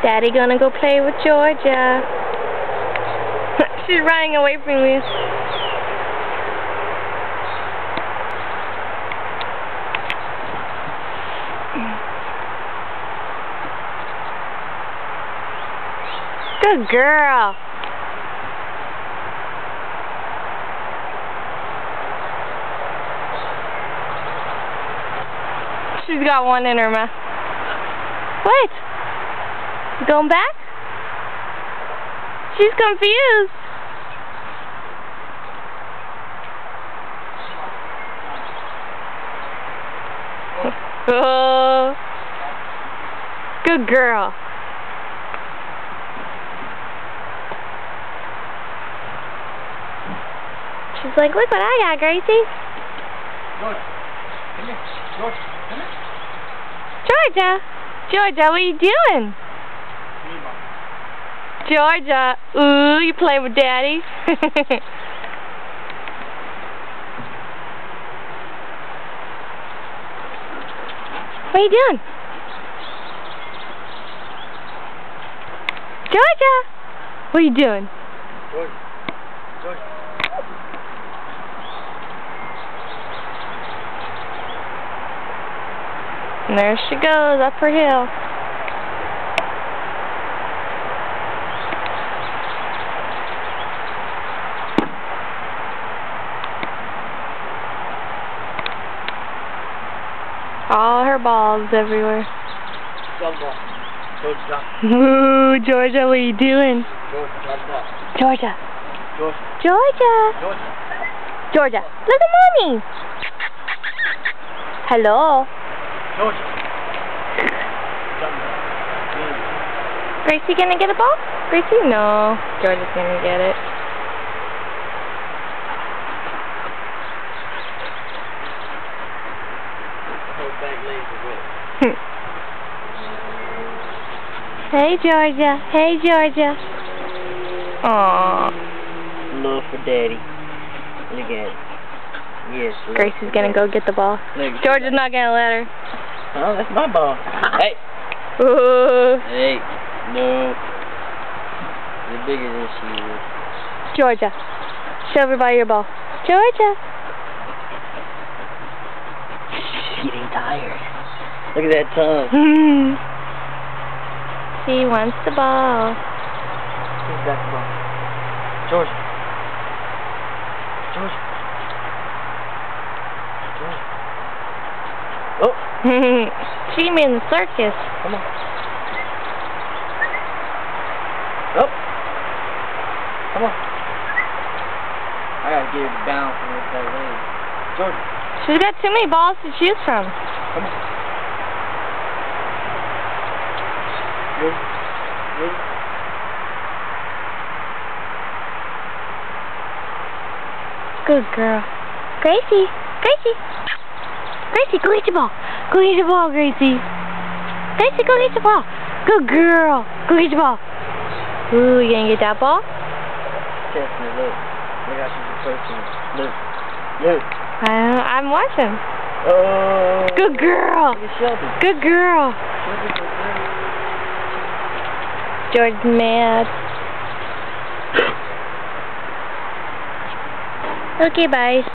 Daddy gonna go play with Georgia. She's running away from me. Good girl. She's got one in her mouth. Wait. Going back? She's confused. Oh. Good girl. She's like, look what I got, Gracie. Georgia, come here. Georgia, come here. Georgia, Georgia, what are you doing? Georgia, ooh, you play with Daddy. What are you doing? Georgia, what are you doing? Georgia, Georgia. And there she goes, up her hill. All her balls everywhere. Ball. Georgia. Ooh, Georgia, what are you doing? Georgia. Georgia. Georgia. Georgia. Georgia. Georgia, look at Mommy. Hello. Georgia. Gracie gonna get a ball? Gracie? No. Georgia's gonna get it. Hey Georgia. Hey Georgia. Aww. Love for Daddy. Look at it. Yes. Gracie's gonna go get the ball. Georgia's not gonna let her. Oh, that's my ball. Hey. Ooh. Hey. No. You're bigger than she is. Georgia. Show everybody your ball. Georgia. She's getting tired. Look at that tongue. She wants the ball. Who's got the ball? Georgia. Georgia. Georgia. Oh. She in the circus. Come on. Oh. Come on. I gotta get her down from that leg. Georgia. She's got too many balls to choose from. Come on. Good. Good. Good girl. Gracie. Gracie. Gracie, go get your ball. Go get your ball, Gracie. Gracie, go get your ball. Good girl. Go get your ball. Ooh, you gonna get that ball? Chestnut, look. Look how she's approaching it. Look. Look. I'm watching. Oh. Good girl. Look at Shelby. Good girl. George's mad. Okay, bye.